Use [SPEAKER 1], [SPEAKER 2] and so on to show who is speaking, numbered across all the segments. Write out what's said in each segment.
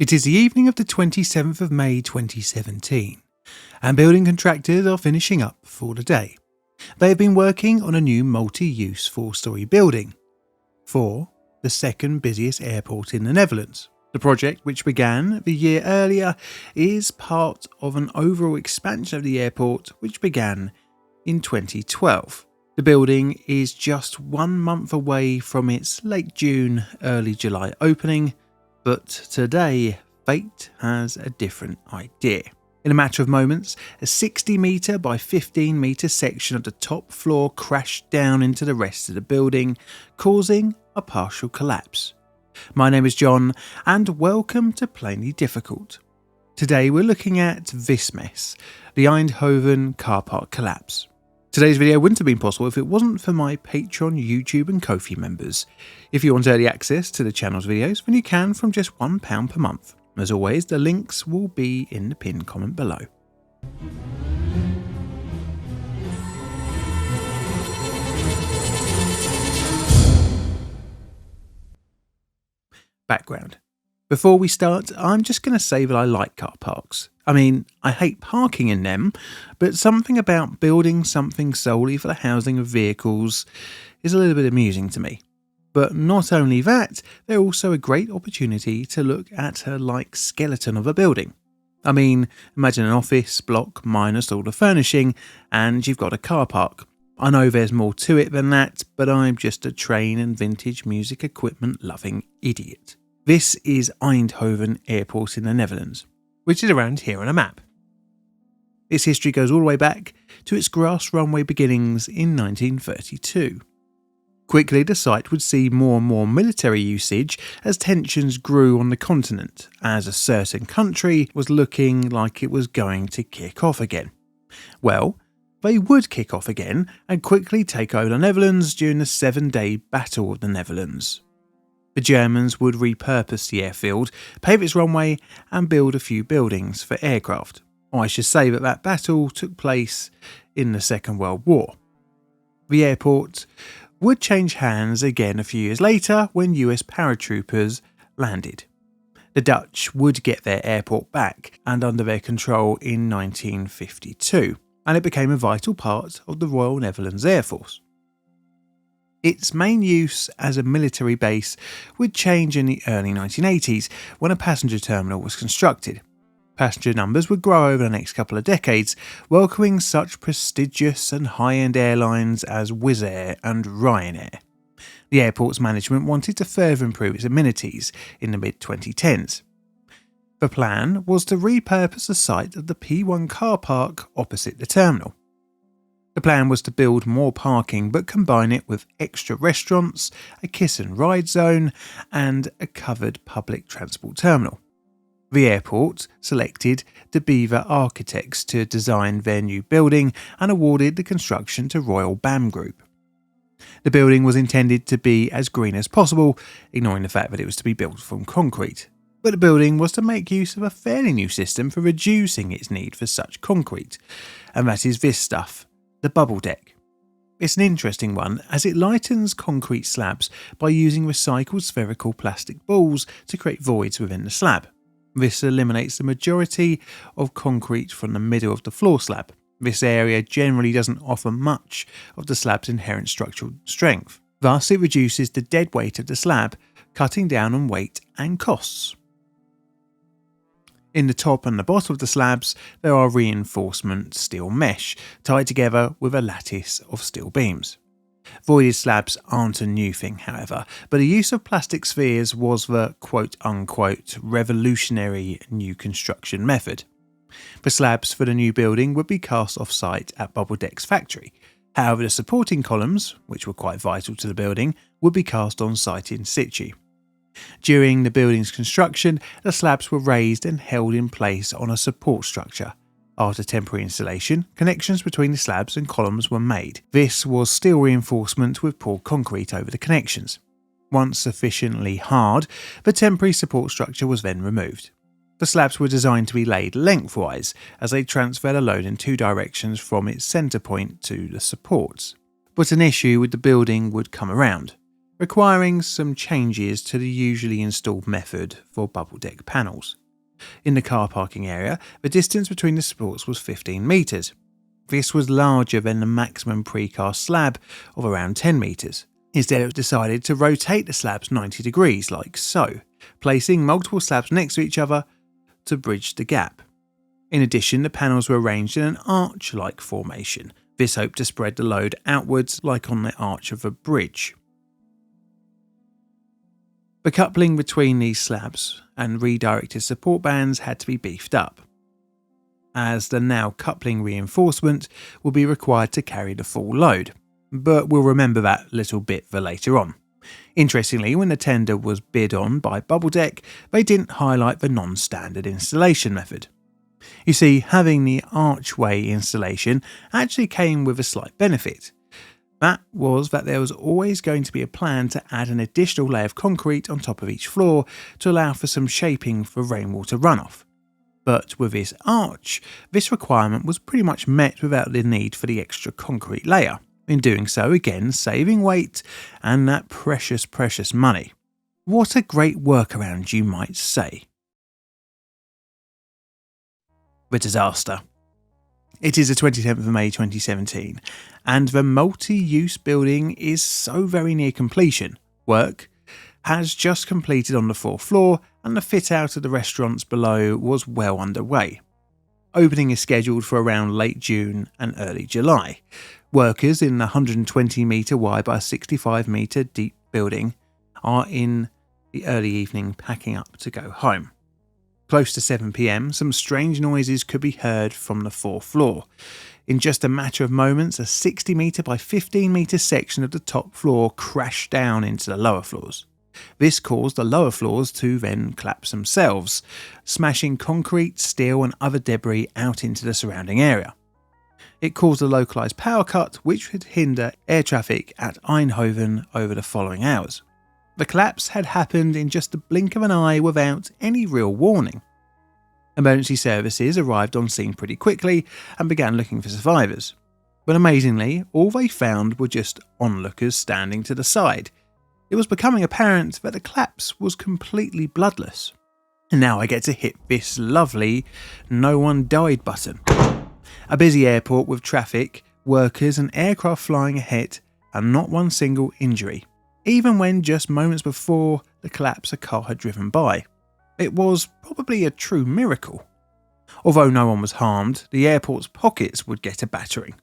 [SPEAKER 1] It is the evening of the 27th of May 2017, and building contractors are finishing up for the day. They have been working on a new multi-use 4-storey building for the second busiest airport in the Netherlands. The project, which began the year earlier, is part of an overall expansion of the airport which began in 2012. The building is just 1 month away from its late June, early July opening, but today fate has a different idea. In a matter of moments, a 60 metre by 15 metre section of the top floor crashed down into the rest of the building, causing a partial collapse. My name is John, and welcome to Plainly Difficult. Today we're looking at this mess, the Eindhoven Carpark collapse. Today's video wouldn't have been possible if it wasn't for my Patreon, YouTube and Ko-fi members. If you want early access to the channel's videos, then you can from just £1 per month. As always, the links will be in the pinned comment below. Background. Before we start, I'm just going to say that I like car parks. I mean, I hate parking in them, but something about building something solely for the housing of vehicles is a little bit amusing to me. But not only that, they're also a great opportunity to look at a skeleton of a building. I mean, imagine an office block minus all the furnishing, and you've got a car park. I know there's more to it than that, but I'm just a train and vintage music equipment loving idiot. This is Eindhoven Airport in the Netherlands, which is around here on a map. Its history goes all the way back to its grass runway beginnings in 1932. Quickly, the site would see more and more military usage as tensions grew on the continent, as a certain country was looking like it was going to kick off again. Well, they would kick off again and quickly take over the Netherlands during the 7-day Battle of the Netherlands. The Germans would repurpose the airfield, pave its runway and build a few buildings for aircraft. I should say that battle took place in the Second World War. The airport would change hands again a few years later when US paratroopers landed. The Dutch would get their airport back and under their control in 1952, and it became a vital part of the Royal Netherlands Air Force. Its main use as a military base would change in the early 1980s when a passenger terminal was constructed. Passenger numbers would grow over the next couple of decades, welcoming such prestigious and high-end airlines as Wizz Air and Ryanair. The airport's management wanted to further improve its amenities in the mid-2010s. The plan was to repurpose the site of the P1 car park opposite the terminal. The plan was to build more parking but combine it with extra restaurants, a kiss and ride zone, and a covered public transport terminal. The airport selected De Bever Architects to design their new building and awarded the construction to Royal BAM Group. The building was intended to be as green as possible, ignoring the fact that it was to be built from concrete. But the building was to make use of a fairly new system for reducing its need for such concrete, and that is this stuff. The Bubbledeck. It's an interesting one as it lightens concrete slabs by using recycled spherical plastic balls to create voids within the slab. This eliminates the majority of concrete from the middle of the floor slab. This area generally doesn't offer much of the slab's inherent structural strength. Thus, it reduces the dead weight of the slab, cutting down on weight and costs. In the top and the bottom of the slabs, there are reinforcement steel mesh, tied together with a lattice of steel beams. Voided slabs aren't a new thing, however, but the use of plastic spheres was the quote-unquote revolutionary new construction method. The slabs for the new building would be cast off-site at Bubbledeck's factory. However, the supporting columns, which were quite vital to the building, would be cast on-site in situ. During the building's construction, the slabs were raised and held in place on a support structure. After temporary installation, connections between the slabs and columns were made. This was steel reinforcement with poured concrete over the connections. Once sufficiently hard, the temporary support structure was then removed. The slabs were designed to be laid lengthwise as they transferred a load in two directions from its centre point to the supports. But an issue with the building would come around. requiring some changes to the usually installed method for Bubbledeck panels. In the car parking area, the distance between the supports was 15 metres. This was larger than the maximum precast slab of around 10 metres. Instead, it was decided to rotate the slabs 90 degrees, like so, placing multiple slabs next to each other to bridge the gap. In addition, the panels were arranged in an arch-like formation. This hoped to spread the load outwards like on the arch of a bridge. The coupling between these slabs and redirected support bands had to be beefed up, as the now coupling reinforcement will be required to carry the full load, but we'll remember that little bit for later on. Interestingly, when the tender was bid on by Bubbledeck, they didn't highlight the non-standard installation method. You see, having the archway installation actually came with a slight benefit. That was that there was always going to be a plan to add an additional layer of concrete on top of each floor to allow for some shaping for rainwater runoff. But with this arch, this requirement was pretty much met without the need for the extra concrete layer. In doing so, again, saving weight and that precious, precious money. What a great workaround, you might say. The disaster. It is the 27th of May 2017, and the multi-use building is so very near completion. Work has just completed on the 4th floor, and the fit-out of the restaurants below was well underway. Opening is scheduled for around late June and early July. Workers in the 120 metre wide by 65 metre deep building are in the early evening packing up to go home. Close to 7 PM, some strange noises could be heard from the 4th floor. In just a matter of moments, a 60 metre by 15 metre section of the top floor crashed down into the lower floors. This caused the lower floors to then collapse themselves, smashing concrete, steel and other debris out into the surrounding area. It caused a localised power cut which would hinder air traffic at Eindhoven over the following hours. The collapse had happened in just the blink of an eye without any real warning. Emergency services arrived on scene pretty quickly and began looking for survivors. But amazingly, all they found were just onlookers standing to the side. It was becoming apparent that the collapse was completely bloodless. And now I get to hit this lovely "no one died" button. A busy airport with traffic, workers and aircraft flying ahead, and not one single injury. Even when just moments before the collapse a car had driven by. It was probably a true miracle. Although no one was harmed, the airport's pockets would get a battering.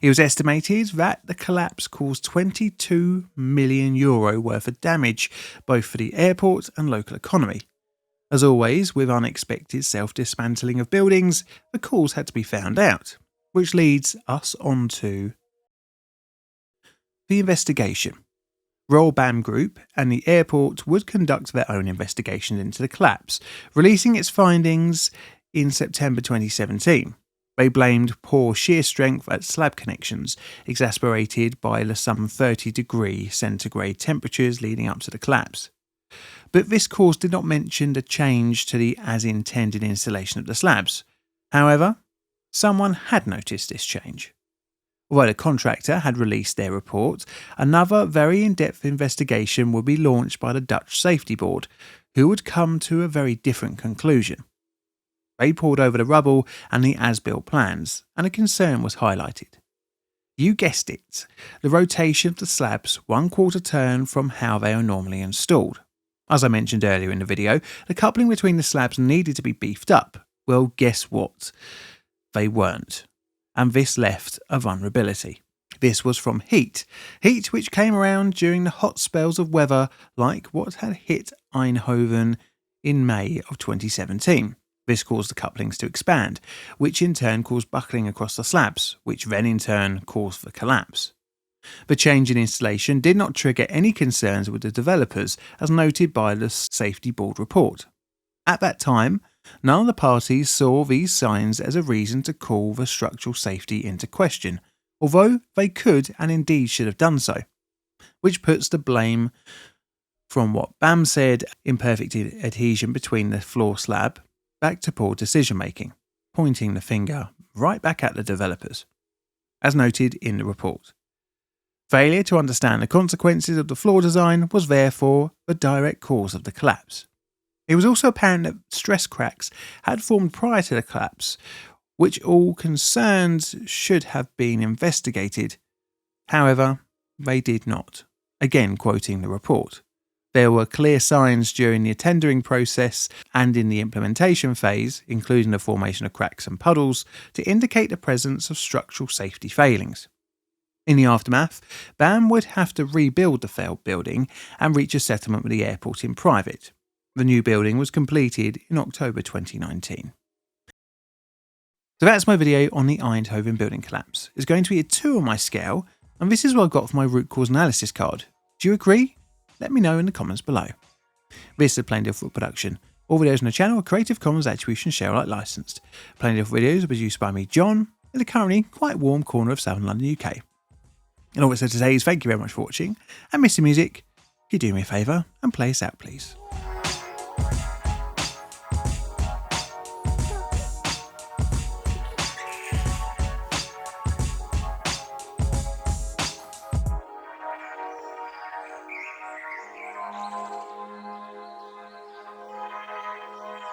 [SPEAKER 1] It was estimated that the collapse caused €22 million worth of damage, both for the airport and local economy. As always, with unexpected self-dismantling of buildings, the cause had to be found out, which leads us on to the investigation. Royal BAM Group and the airport would conduct their own investigation into the collapse, releasing its findings in September 2017. They blamed poor shear strength at slab connections, exacerbated by the some 30-degree centigrade temperatures leading up to the collapse. But this cause did not mention the change to the as-intended installation of the slabs. However, someone had noticed this change. Although the contractor had released their report, another very in-depth investigation would be launched by the Dutch Safety Board, who would come to a very different conclusion. They pored over the rubble and the as-built plans, and a concern was highlighted. You guessed it, the rotation of the slabs 1/4 turn from how they are normally installed. As I mentioned earlier in the video, the coupling between the slabs needed to be beefed up. Well, guess what? They weren't. And this left a vulnerability. This was from heat which came around during the hot spells of weather like what had hit Eindhoven in May of 2017. This caused the couplings to expand, which in turn caused buckling across the slabs, which then in turn caused the collapse. The change in installation did not trigger any concerns with the developers, as noted by the Safety Board report. At that time, none of the parties saw these signs as a reason to call the structural safety into question, although they could and indeed should have done so, which puts the blame from what BAM said, imperfect adhesion between the floor slab, back to poor decision making, pointing the finger right back at the developers, as noted in the report. Failure to understand the consequences of the floor design was therefore the direct cause of the collapse. It was also apparent that stress cracks had formed prior to the collapse, which all concerned should have been investigated. However, they did not. Again, quoting the report. There were clear signs during the tendering process and in the implementation phase, including the formation of cracks and puddles, to indicate the presence of structural safety failings. In the aftermath, BAM would have to rebuild the failed building and reach a settlement with the airport in private. The new building was completed in October 2019. So that's my video on the Eindhoven building collapse. It's going to be a 2 on my scale, and this is what I got for my root cause analysis card. Do you agree? Let me know in the comments below. This is a Plain Difficult production. All videos on the channel are Creative Commons Attribution Share Alike licensed. Plain Difficult videos are produced by me, John, in the currently quite warm corner of Southern London, UK. And all I said today is thank you very much for watching, and Mr. Music, could you do me a favour and play us out please?